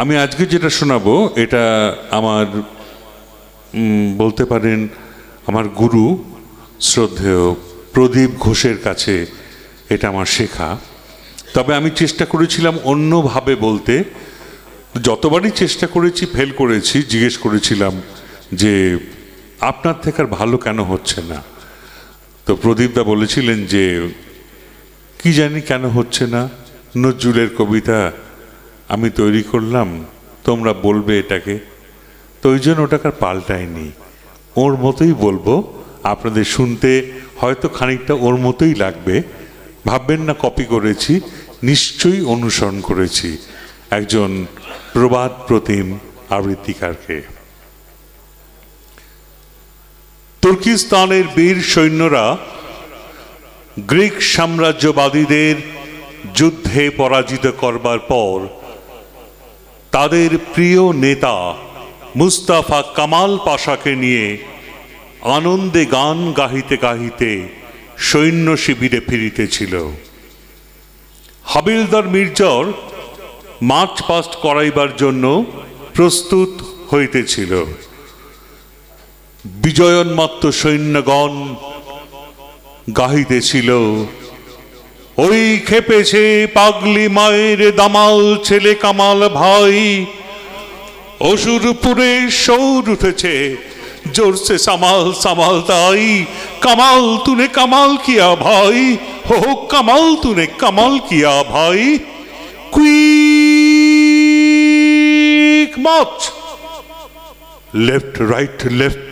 আমি আজকে যেটা শোনাবো এটা আমার বলতে পারেন আমার গুরু শ্রদ্ধেয় প্রদীপ ঘোষের কাছে এটা আমার শেখা। তবে আমি চেষ্টা করেছিলাম অন্যভাবে বলতে, যতবারই চেষ্টা করেছি ফেল করেছি। জিজ্ঞেস করেছিলাম যে আপনার থেকে আর ভালো কেন হচ্ছে না, তো প্রদীপদা বলেছিলেন যে কি জানি কেন হচ্ছে না, নজরুলের কবিতা আমি তৈরি করলাম, তোমরা বলবে এটাকে, তো ওই জন্য ওটাকে পাল্টায়নি, ওর মতোই বলবো। আপনাদের শুনতে হয়তো খানিকটা ওর মতোই লাগবে, ভাববেন না কপি করেছি, নিশ্চয়ই অনুসরণ করেছি একজন প্রবাদ প্রতিম আবৃত্তিকারকে। তুর্কিস্তানের বীর সৈন্যরা গ্রিক সাম্রাজ্যবাদীদের যুদ্ধে পরাজিত করবার পর তাদের প্রিয় নেতা মুস্তাফা কামাল পাশাকে নিয়ে আনন্দে গান গাহিতে গাহিতে সৈন্য শিবিরে ফিরিতেছিল। হাবিলদার মির্জার মার্চ পাস্ট করাইবার জন্য প্রস্তুত হইতেছিল। বিজয়োন্মত্ত সৈন্যগণ গাহিতেছিল, ওই খেপেছে পাগলি মায়ের দামাল ছেলে কামাল ভাই, অসুরপুরে সৌর উঠেছে জোরসে সামাল সামাল তাই, কামাল তুনে কামাল কিয়া ভাই, হো কামাল তুনে কামাল কিয়া ভাই, quick march, left right left,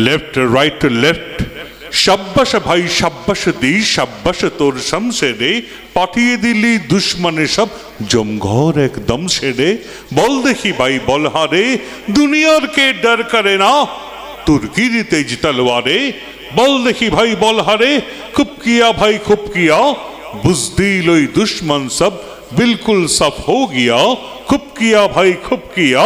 left right left, শাব্বাস ভাই শাব্বাস দি শাব্বাস তোর শামশেরে, পাঠিয়ে দিলি দুশ্মনে সব জমঘর একদম সেরে, বল দেখি ভাই বল হারে, দুনিয়ার কে ডর করে না তুর্কির তেজ তলওয়ারে, বল দেখি ভাই বল হারে, খুব কিয়া ভাই খুব কিয়া, বুজদিল ওই দুশ্মন সব बिल्कुल सब हो गया, खूब किया भाई खूब किया,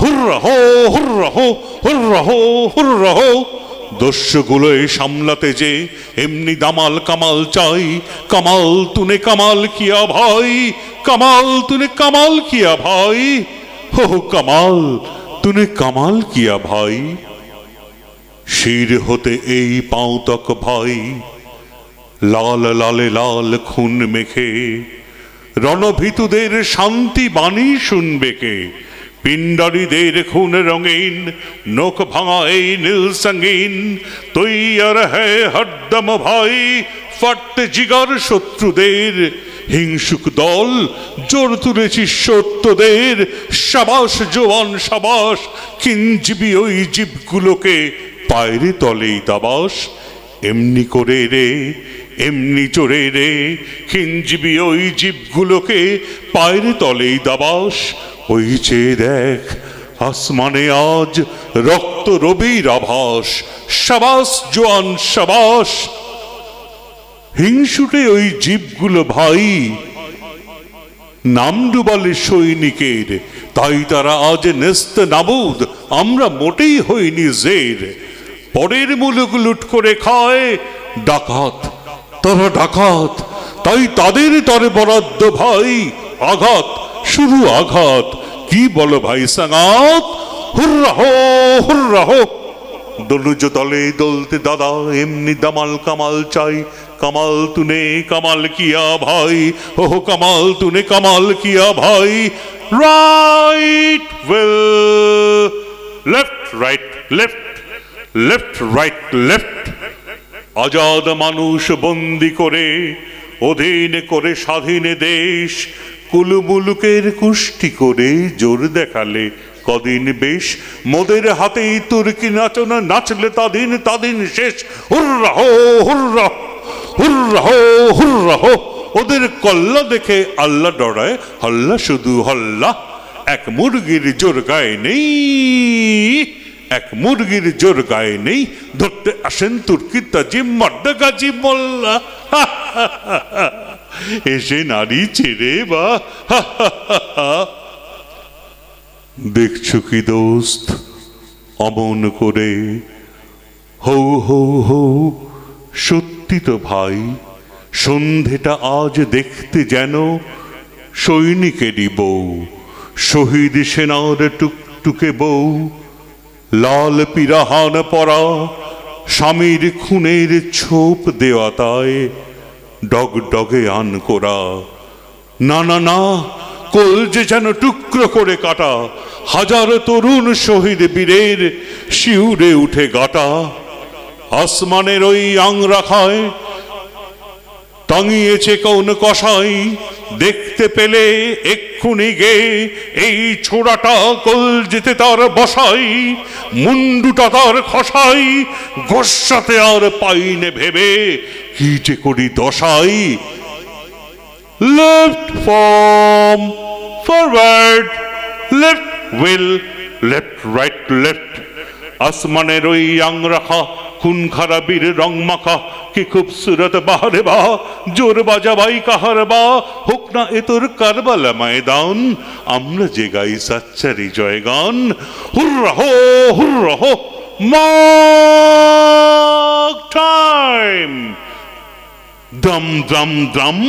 हुर्रा हो हुर्रा हो हुर्रा हो हुर्रा हो। দস্যুগুলোয় সামলাতে যে এমনি দামাল কামাল চাই, কামাল তুনে কামাল কিয়া ভাই, কামাল তুনে কামাল কিয়া ভাই, হো কামাল তুনে কামাল কিয়া ভাই। শির হতে এই পাও তক ভাই, লাল লালে লাল খুন মেখে, রণভীতুদের শান্তি বাণী শুনবে কে, পিণ্ডারীদের খুন রঙিন নখ ভাঙা এই নীল সঙ্গীন, তৈয়ার হ্যায় হরদম ভাই, ফাটতে জিগার শত্রুদের, হিংসুক দল জোর তুলেছি সত্যদের, সাবাস জওয়ান সাবাস, কিঞ্জিবি ওই জীবগুলোকে পায়রে তলেই দাবাস, এমনি করে রে এমনি চড়ে রে, খিঞ্জিবি ওই জীবগুলোকে পায়রে তলেই দাবাস, ওই চেয়ে দেখ আসমানে আজ রক্ত রবির আভাস, সাবাস জোয়ান সাবাস। হিংসুটে ওই জীবগুলো ভাই নাম ডুবালে সৈনিকের, তাই তারা আজ নেস্ত নাবুদ, আমরা মোটেই হইনি জের, পরের মুলুক লুট করে খায় ডাকাত, তারা ডাকাত, তাই তাদের তরে বরাদ্দ ভাই, আঘাত শুধু আঘাত, কি বলো ভাই সাঙ্গাত, হুর্রা হো হুর্রা হো। দনুজ দলে দলতে দাদা এমনি দামাল কামাল চাই, কামাল তুনে কামাল কিয়া ভাই, হো কামাল তুনে কামাল কিয়া ভাই। Right well, left right left, left right left. Azad মানুষ বন্দি করে অধীন করে স্বাধীন দেশ, কুলুমুলুকের কুষ্টি করে জোর দেখালে কদিন বেশ, মোদের হাতেই তুর্কি নাচনা নাচলে তাদিন তাদিন শেষ, হুর্রা হো হুর্রা হুর্রা হো হুর্রা হো। ওদের কল্লা দেখে আল্লাহ ডরায়, হল্লা শুধু হল্লা, এক মুরগির জোর গায়ে নেই, এক মুরগির জোর গায়ে নেই, ধরতে আসেন তুর্কি তাজিম মাড্ডা গাজী মোল্লা, এসে নারী ছেড়ে বা। দেখছো কি দোস্ত অমন করে, হৌ হৌ হৌ, সত্যি তো ভাই সন্ধেটা আজ দেখতে যেন সৈনিকেরই বউ, শহীদ সেনার টুকটুকে বউ, লাল পিরাহান পরা, স্বামীর খুনের ছোপ দেওয়া তাই ডগডগে আন করা। না না না, কলজে যেন টুকরো করে কাটা, হাজার তরুণ শহীদ বীরের শিউরে উঠে গাটা। আসমানের ওই আংরাখায় টাঙিয়েছে কোন কসাই, দেখতে পেলে এক্ষুনি গে এই ছোড়াটা কলজেতে তার বসাই, মুন্ডুটা তার খসাই, গোস্বাতে আর পাইনে ভেবে কি যে করি দশাই। Left form forward, left wheel, left right left. আসমানের ওই আংরাখা খুন খারাপির রং মাখা, কি খুবসুরত বাহারে বা, জোর বাজা ভাই কাহার বা, হোক না এ তোর কারবালা ময়দান, আমরা যে গাই সাচ্চারি জয়গান। হুররা হো, হুররা হো, mark time. Drum drum drum,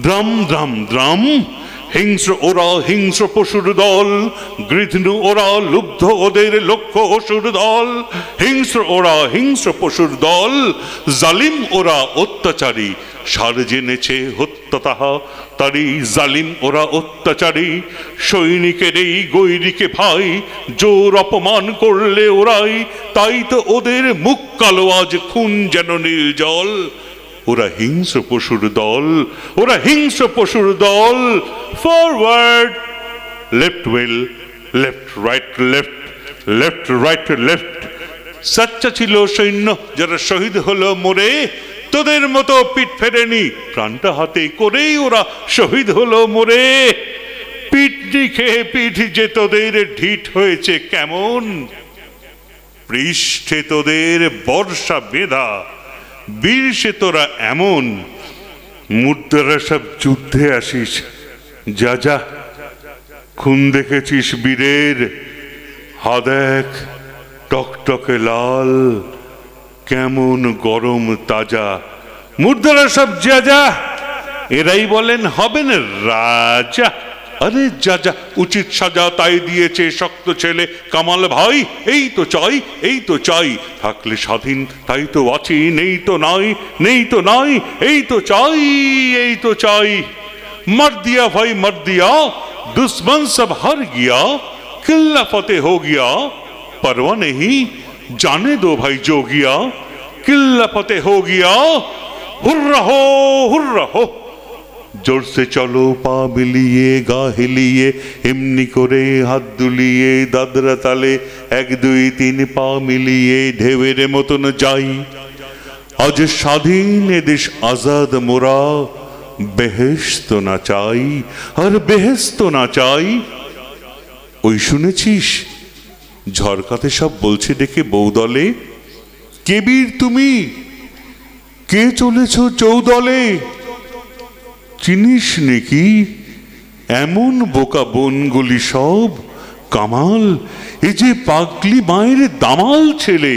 drum drum drum. হিংস্র ওরা হিংস্র পশুর দল, গৃধনু ওরা লুব্ধ ওদের লক্ষ্য অসুর দল। হিংস্র ওরা হিংস্র পশুর দল, জালিম ওরা অত্যাচারী, সার জেনেছে হত্যা তাহা তারই। জালিম ওরা অত্যাচারী, সৈনিকের এই গৈরিকে ভাই, জোর অপমান করলে ওরাই, তাই তো ওদের মুখ কালো আজ খুন যেন নির্জল। ওরা হিংস্র পশুর দল, ওরা হিংস্র পশুর দল। Forward, left wheel, left right left, left right left. সাচ্চা ছিল সৈন্য যারা শহীদ হলো মোরে, তোদের মতো পিঠ ফেরেনি, প্রাণটা হাতে করেই ওরা শহীদ হলো মোরে। পিঠনি খেয়ে পিঠ যে তোদের ঢিঠ হয়েছে কেমন, পৃষ্ঠে তোদের বর্ষা বেঁধা, বীর সে তোরা এমন। মুদ্রা সব যুদ্ধে আসিস, যা যা খুন দেখেছিস বীরের, হা দেখ টকটকে লাল, কেমন গরম তাজা। মুদ্রা সব যা যা, এরাই বলেন হবেন রাজা। আরে যা যা, উচিত সাজা তাই দিয়েছে শক্ত ছেলে কামাল ভাই। এই তো চাই, এই তো চাই, থাকলে স্বাধীন তাই তো আছি, নেই তো নাই, নেই তো নাই, এই তো চাই, এই তো চাই। मर दिया भाई मर दिया, दुश्मन सब हार गया, किला फतेह हो गया, परवाह नहीं जाने दो भाई जोगिया, किला फतेह हो गया। हुर्रा हो, हुर्रा हो। जोर से चलो पा मिलिए गा हिलिए, एमनी करे हाथ दुलिए, दादरा ताले एक दुई तीन पा मिलिए, ढेवेर मतन जाई। आज स्वाधीन ए देश आजाद मोरा, বেহেশত না চাই, আর বেহেশত না চাই। ওই শুনেছিস ঝরকাতে সব বলছে ডেকে বৌদলে, কে বীর তুমি, কে চলেছ চৌদলে, চিনিস নাকি এমন বোকা বনগুলি সব, কামাল এ যে পাগলি মায়ের দামাল ছেলে,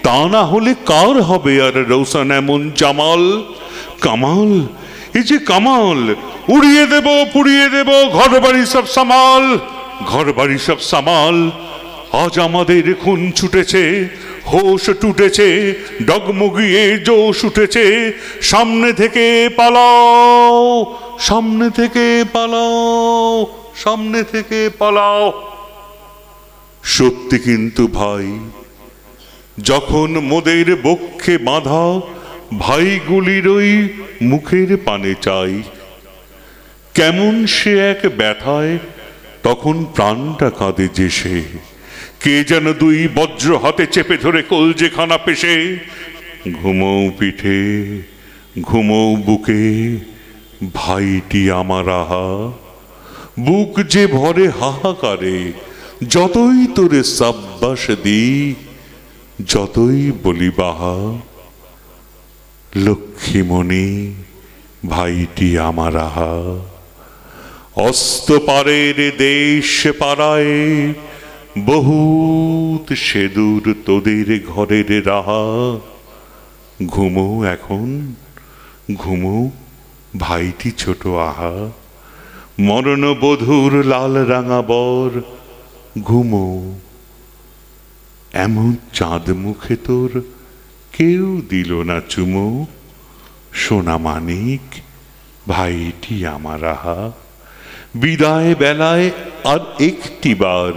তা না হলে কার হবে আর রৌশন এমন জামাল। কামাল এই যে কামাল, উড়িয়ে দেব পুড়িয়ে দেব ঘর বাড়ি সব সামাল, ঘর বাড়ি সব সামাল। আজ আমাদের খুন ছুটেছে, হোশ টুটেছে, ডগমগিয়ে জোশ উঠেছে, সামনে থেকে পালাও, সামনে থেকে পালাও, সামনে থেকে পালাও। সত্যি কিন্তু ভাই, যখন মোদের বক্ষে বাঁধা ভাইগুলির ওই মুখের পানে চাই, কেমন সে এক ব্যথায় তখন প্রাণটা কাঁদে যে সে, কে যেন দুই বজ্র হাতে চেপে ধরে কলজেখানা পেশে। ঘুমৌ পিঠে ঘুমৌ বুকে ভাইটি আমার আহা, বুক যে ভরে হাহাকারে, যতই তোরে সাব্বাস দিই, যতই বলি বাহা। লক্ষ্মীমণি ভাইটি আমার আহা, অস্ত পারের দেশ পাড়ায় বহুত সেদূর তোদের ঘরের রাহা। ঘুমো এখন ঘুমো ভাইটি ছোট আহা, মরণ বধূর লাল রাঙা বর ঘুমো, এমন চাঁদ মুখে তোর কেউ দিল না চুমো। সোনা মানিক ভাইটি আমার আহা, বিদায় বেলায় আর একটি বার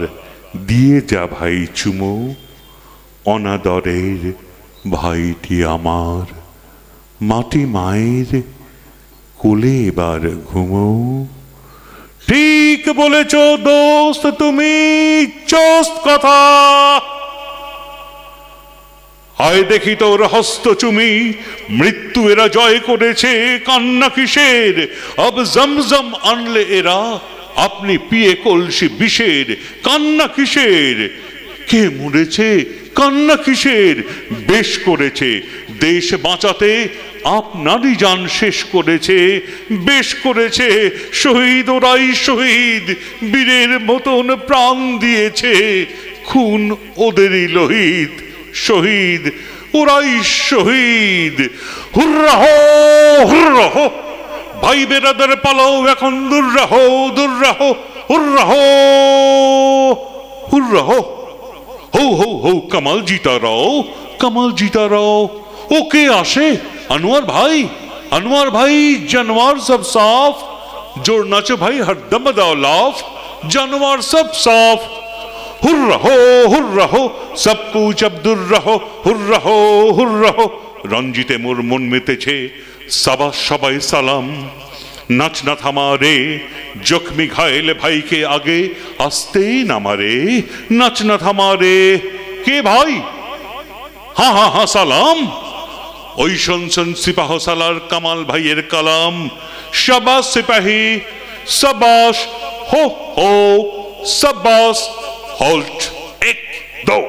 দিয়ে যা ভাই চুমো। অনাদরের ভাইটি আমার, মাটি মায়ের কোলে এবার ঘুমো। ঠিক বলেছ দোস্ত তুমি, চোস্ত কথা। আয় দেখি তোর হস্ত চুমি, মৃত্যু এরা জয় করেছে, কান্না কিসের? আব জমজম আনলে এরা, আপনি পিয়ে কলসি বিষের, কান্না কিসের? কে মরেছে কান্না কিসের? বেশ করেছে দেশ বাঁচাতে, আপনারই জান শেষ করেছে। বেশ করেছে শহীদ ওরাই শহীদ, বীরের মতন প্রাণ দিয়েছে, খুন ওদেরই লোহিত। শহীদ ওরাই শহীদ। হুররা হো হুররা হো, ভাই বেরাদার পালাও এখন দুর্রা হো দুর্রা হো। হুররা হো হুররা হো। हो हो कमाल जीता रहो, कमाल जीता रहो। ओके आशे अनवर भाई जानवर सब साफ, जोर नाचो भाई हरदम दाओ लाफ, जानवर सब साफ। हुर्रा हो सब कुछ अब्दुर रहो, हुर्रा हो। रंजिते मोर मन मेतेछे साबा सबाई सालाम, नाच ना थामारे जख्मी घायल भाई के आगे आस्ते नामारे, नाच ना थामारे। के भाई? हाँ हाँ हाँ सालाम। ओई शोन सिपाह सालार कमाल भाइयर कलाम। शाबाश सिपाही शाबाश, हो शाबाश। होल्ट एक दो।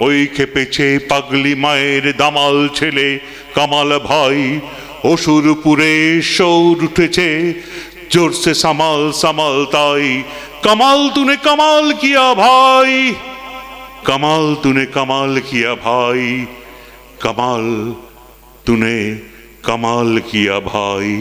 ओई खेपेছে পাগলি মায়ের দামাল ছেলে কামাল ভাই। অসুরপুরে শোর উঠেছে, जोर से संभाल संभाल ताई। कमाल तूने कमाल किया भाई, कमाल तूने कमाल किया भाई, कमाल तूने कमाल किया भाई।